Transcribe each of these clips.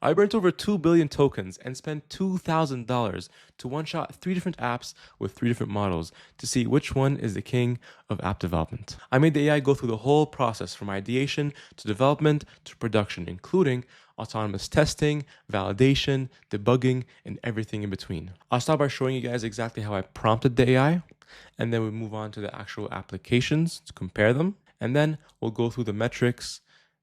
I burnt over 2 billion tokens and spent $2,000 to one-shot 3 different apps with 3 different models to see which one is the king of app development. I made the AI go through the whole process from ideation to development to production, including autonomous testing, validation, debugging, and everything in between. I'll start by showing you guys exactly how I prompted the AI, and then we move on to the actual applications to compare them, and then we'll go through the metrics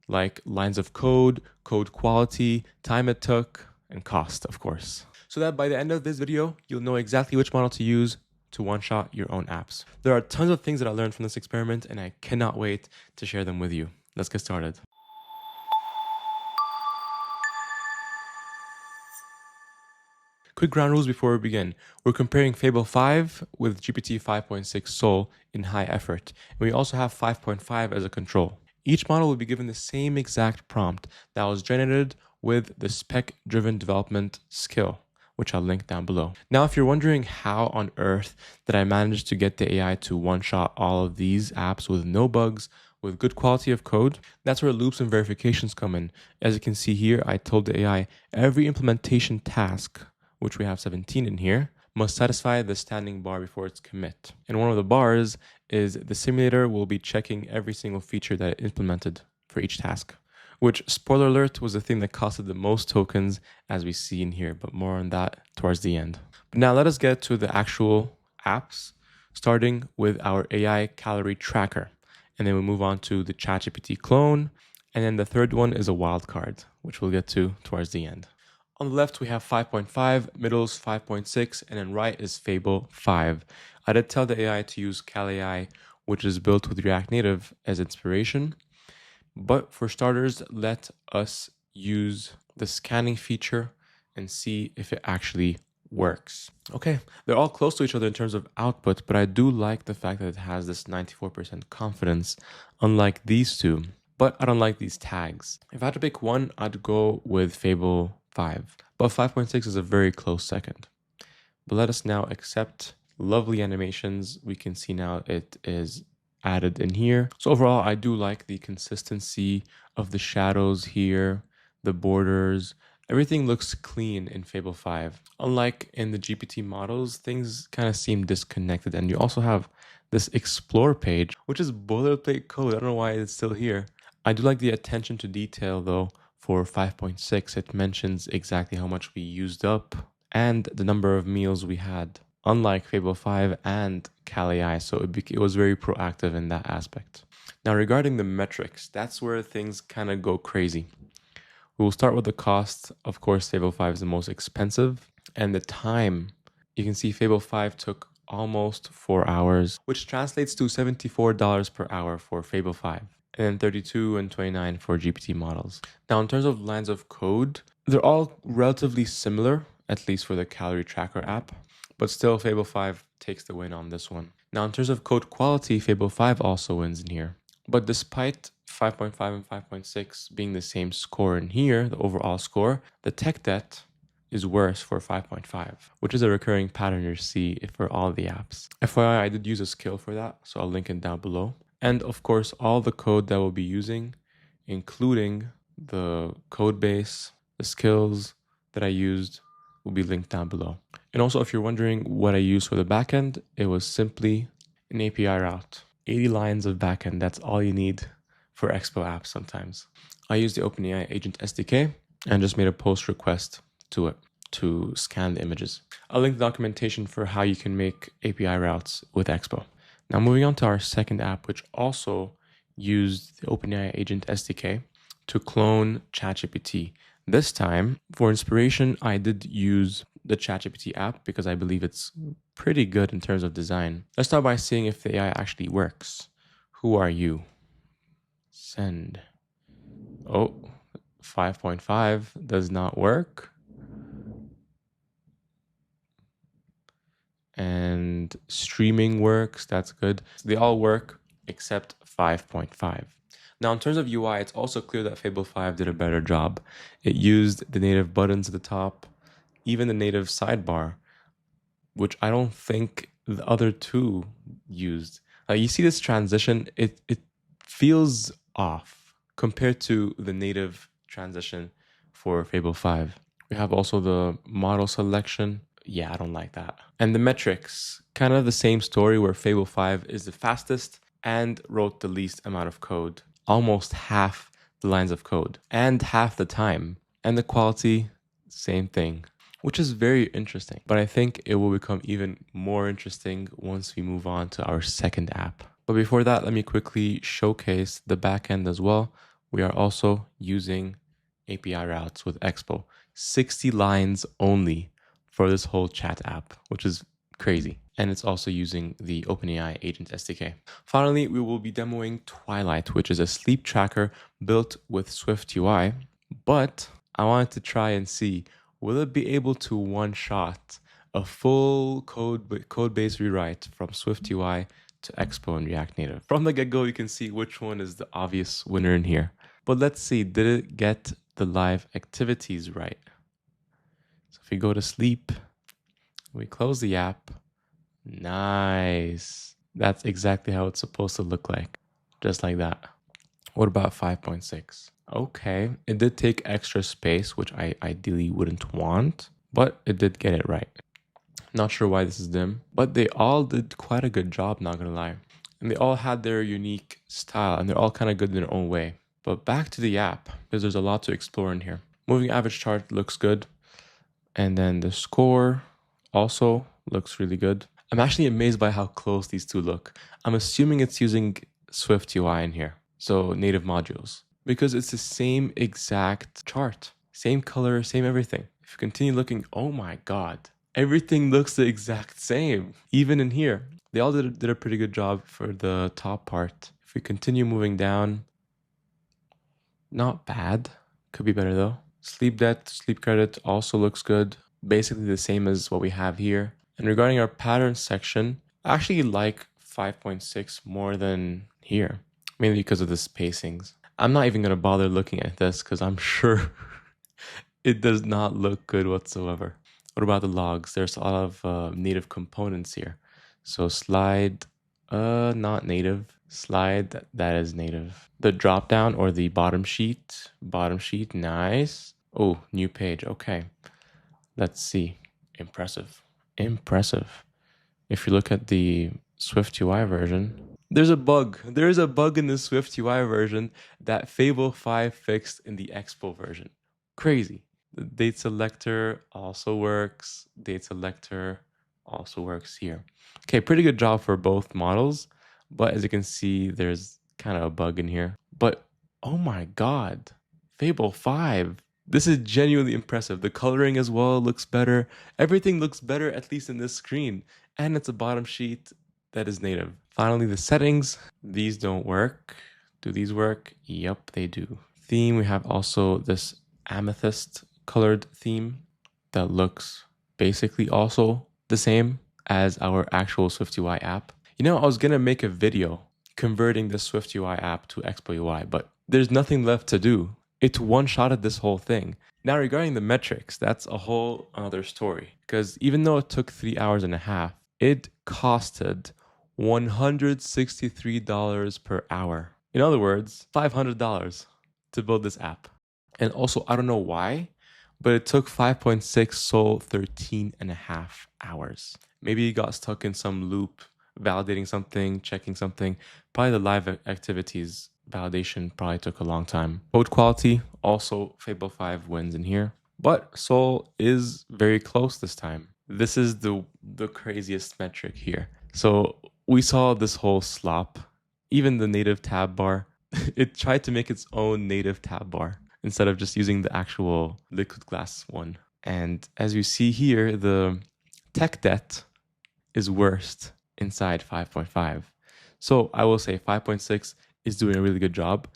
like lines of code, code quality, time it took, and cost, of course. So that by the end of this video, you'll know exactly which model to use to one-shot your own apps. There are tons of things that I learned from this experiment, and I cannot wait to share them with you. Let's get started. Quick ground rules before we begin. We're comparing Fable 5 with GPT 5.6 Sol in high effort, and we also have 5.5 as a control. Each model will be given the same exact prompt that was generated with the spec-driven development skill, which I'll link down below. Now, if you're wondering how on earth did I manage to get the AI to one-shot all of these apps with no bugs, with good quality of code, that's where loops and verifications come in. As you can see here, I told the AI every implementation task, which we have 17 in here, must satisfy the standing bar before its commit. And one of the bars is the simulator will be checking every single feature that it implemented for each task, which, spoiler alert, was the thing that costed the most tokens as we see in here, but more on that towards the end. But now let us get to the actual apps, starting with our AI calorie tracker. And then we move on to the ChatGPT clone. And then the third one is a wildcard, which we'll get to towards the end. On the left, we have 5.5, middle's 5.6, and then right is Fable 5. I did tell the AI to use calorie, which is built with React Native, as inspiration. But for starters, let us use the scanning feature and see if it actually works. Okay, they're all close to each other in terms of output, but I do like the fact that it has this 94% confidence, unlike these two. But I don't like these tags. If I had to pick one, I'd go with Fable 5. But 5.6 is a very close second. But let us now accept lovely animations. We can see now it is added in here. So overall, I do like the consistency of the shadows here, the borders. Everything looks clean in Fable 5. Unlike in the GPT models, things kind of seem disconnected. And you also have this explore page, which is boilerplate code. I don't know why it's still here. I do like the attention to detail though. For 5.6, it mentions exactly how much we used up and the number of meals we had, unlike Fable 5 and calorie, so it was very proactive in that aspect. Now, regarding the metrics, that's where things kind of go crazy. We will start with the cost. Of course, Fable 5 is the most expensive, and the time. You can see Fable 5 took almost 4 hours, which translates to $74 per hour for Fable 5. And then 32 and 29 for GPT models. Now, in terms of lines of code, they're all relatively similar, at least for the calorie tracker app, but still Fable 5 takes the win on this one. Now, in terms of code quality, Fable 5 also wins in here. But despite 5.5 and 5.6 being the same score in here, the overall score, the tech debt is worse for 5.5, which is a recurring pattern you see for all the apps. FYI, I did use a skill for that, so I'll link it down below. And of course, all the code that we'll be using, including the code base, the skills that I used, will be linked down below. And also, if you're wondering what I used for the backend, it was simply an API route. 80 lines of backend, that's all you need for Expo apps sometimes. I used the OpenAI Agent SDK and just made a post request to it to scan the images. I'll link the documentation for how you can make API routes with Expo. Now, moving on to our second app, which also used the OpenAI Agent SDK to clone ChatGPT. This time, for inspiration, I did use the ChatGPT app because I believe it's pretty good in terms of design. Let's start by seeing if the AI actually works. Who are you? Send. Oh, 5.5 does not work. And streaming works, that's good. So they all work except 5.5. Now, in terms of UI, it's also clear that Fable 5 did a better job. It used the native buttons at the top, even the native sidebar, which I don't think the other two used. You see this transition, it feels off compared to the native transition for Fable 5. We have also the model selection. Yeah, I don't like that. And the metrics, kind of the same story where Fable 5 is the fastest and wrote the least amount of code. Almost half the lines of code and half the time. And the quality, same thing, which is very interesting. But I think it will become even more interesting once we move on to our second app. But before that, let me quickly showcase the backend as well. We are also using API routes with Expo. 60 lines only for this whole chat app, which is crazy. And it's also using the OpenAI Agent SDK. Finally, we will be demoing Twilight, which is a sleep tracker built with SwiftUI. But I wanted to try and see, will it be able to one-shot a full code-based rewrite from SwiftUI to Expo and React Native? From the get-go, you can see which one is the obvious winner in here. But let's see, did it get the live activities right? So if we go to sleep, we close the app. Nice. That's exactly how it's supposed to look like. Just like that. What about 5.6? Okay, it did take extra space, which I ideally wouldn't want, but it did get it right. Not sure why this is dim, but they all did quite a good job, not gonna lie. And they all had their unique style, and they're all kind of good in their own way. But back to the app, because there's a lot to explore in here. Moving average chart looks good. And then the score also looks really good. I'm actually amazed by how close these two look. I'm assuming it's using SwiftUI in here. So native modules, because it's the same exact chart, same color, same everything. If you continue looking, oh my God, everything looks the exact same. Even in here, they all did a pretty good job for the top part. If we continue moving down, not bad. Could be better though. Sleep debt, sleep credit also looks good. Basically the same as what we have here. And regarding our patterns section, I actually like 5.6 more than here, mainly because of the spacings. I'm not even going to bother looking at this because I'm sure it does not look good whatsoever. What about the logs? There's a lot of native components here. So slide, not native. Slide, that is native. The drop down or the bottom sheet, nice. Oh, new page, okay. Let's see, impressive. If you look at the SwiftUI version, there's a bug. There is a bug in the SwiftUI version that Fable 5 fixed in the Expo version. Crazy. The date selector also works. Date selector also works here. Okay, pretty good job for both models. But as you can see, there's kind of a bug in here. But oh my God, Fable 5. This is genuinely impressive. The coloring as well looks better. Everything looks better, at least in this screen. And it's a bottom sheet that is native. Finally, the settings. These don't work. Do these work? Yep, they do. Theme, we have also this amethyst colored theme that looks basically also the same as our actual SwiftUI app. You know, I was going to make a video converting the SwiftUI app to Expo UI, but there's nothing left to do. It one-shotted this whole thing. Now, regarding the metrics, that's a whole other story. Because even though it took 3 hours and a half, it costed $163 per hour. In other words, $500 to build this app. And also, I don't know why, but it took 5.6 Sol 13 and a half hours. Maybe it got stuck in some loop, validating something, checking something. Probably the live activities validation probably took a long time. Code quality, also Fable 5 wins in here. But Sol is very close this time. This is the craziest metric here. So we saw this whole slop. Even the native tab bar, it tried to make its own native tab bar instead of just using the actual liquid glass one. And as you see here, the tech debt is worst inside 5.5. So I will say 5.6 is doing a really good job.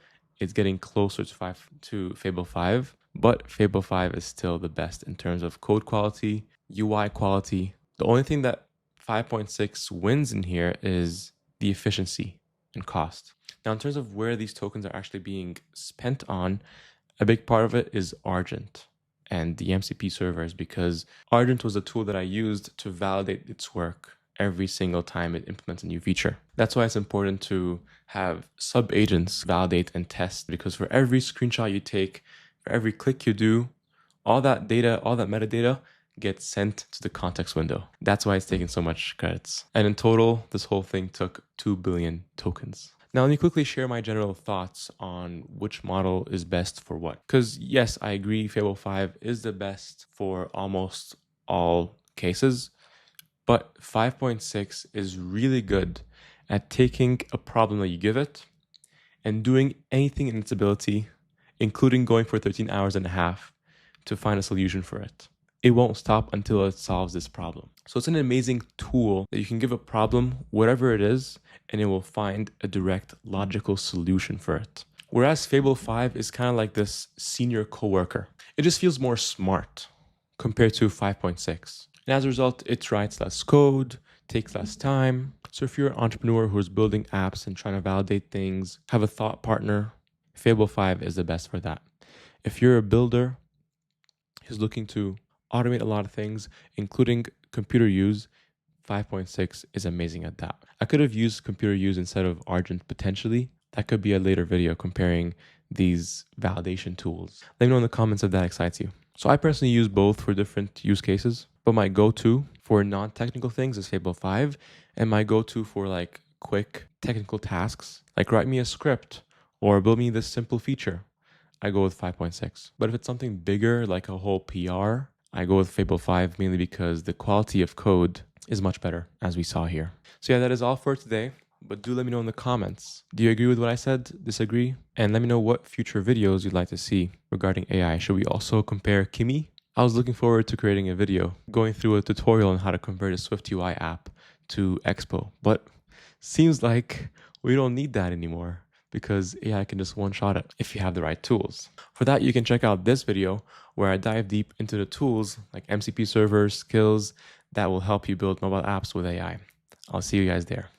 It's getting closer to Fable 5, but Fable 5 is still the best in terms of code quality, UI quality. The only thing that 5.6 wins in here is the efficiency and cost. Now, in terms of where these tokens are actually being spent on, a big part of it is Argent and the MCP servers, because Argent was a tool that I used to validate its work every single time it implements a new feature. That's why it's important to have sub-agents validate and test, because for every screenshot you take, for every click you do, all that data, all that metadata gets sent to the context window. That's why it's taking so much credits. And in total, this whole thing took 2 billion tokens. Now, let me quickly share my general thoughts on which model is best for what. Because yes, I agree Fable 5 is the best for almost all cases, but 5.6 is really good at taking a problem that you give it and doing anything in its ability, including going for 13 hours and a half to find a solution for it. It won't stop until it solves this problem. So it's an amazing tool that you can give a problem, whatever it is, and it will find a direct logical solution for it. Whereas Fable 5 is kind of like this senior coworker. It just feels more smart compared to 5.6. And as a result, it writes less code, takes less time. So if you're an entrepreneur who's building apps and trying to validate things, have a thought partner, Fable 5 is the best for that. If you're a builder who's looking to automate a lot of things, including computer use, 5.6 is amazing at that. I could have used computer use instead of Argent potentially. That could be a later video comparing these validation tools. Let me know in the comments if that excites you. So I personally use both for different use cases, but my go-to for non-technical things is Fable 5, and my go-to for like quick technical tasks, like write me a script or build me this simple feature, I go with 5.6. But if it's something bigger, like a whole PR, I go with Fable 5 mainly because the quality of code is much better, as we saw here. So yeah, that is all for today. But do let me know in the comments. Do you agree with what I said? Disagree? And let me know what future videos you'd like to see regarding AI. Should we also compare Kimi? I was looking forward to creating a video going through a tutorial on how to convert a SwiftUI app to Expo. But seems like we don't need that anymore because AI can just one-shot it if you have the right tools. For that, you can check out this video where I dive deep into the tools like MCP servers, skills that will help you build mobile apps with AI. I'll see you guys there.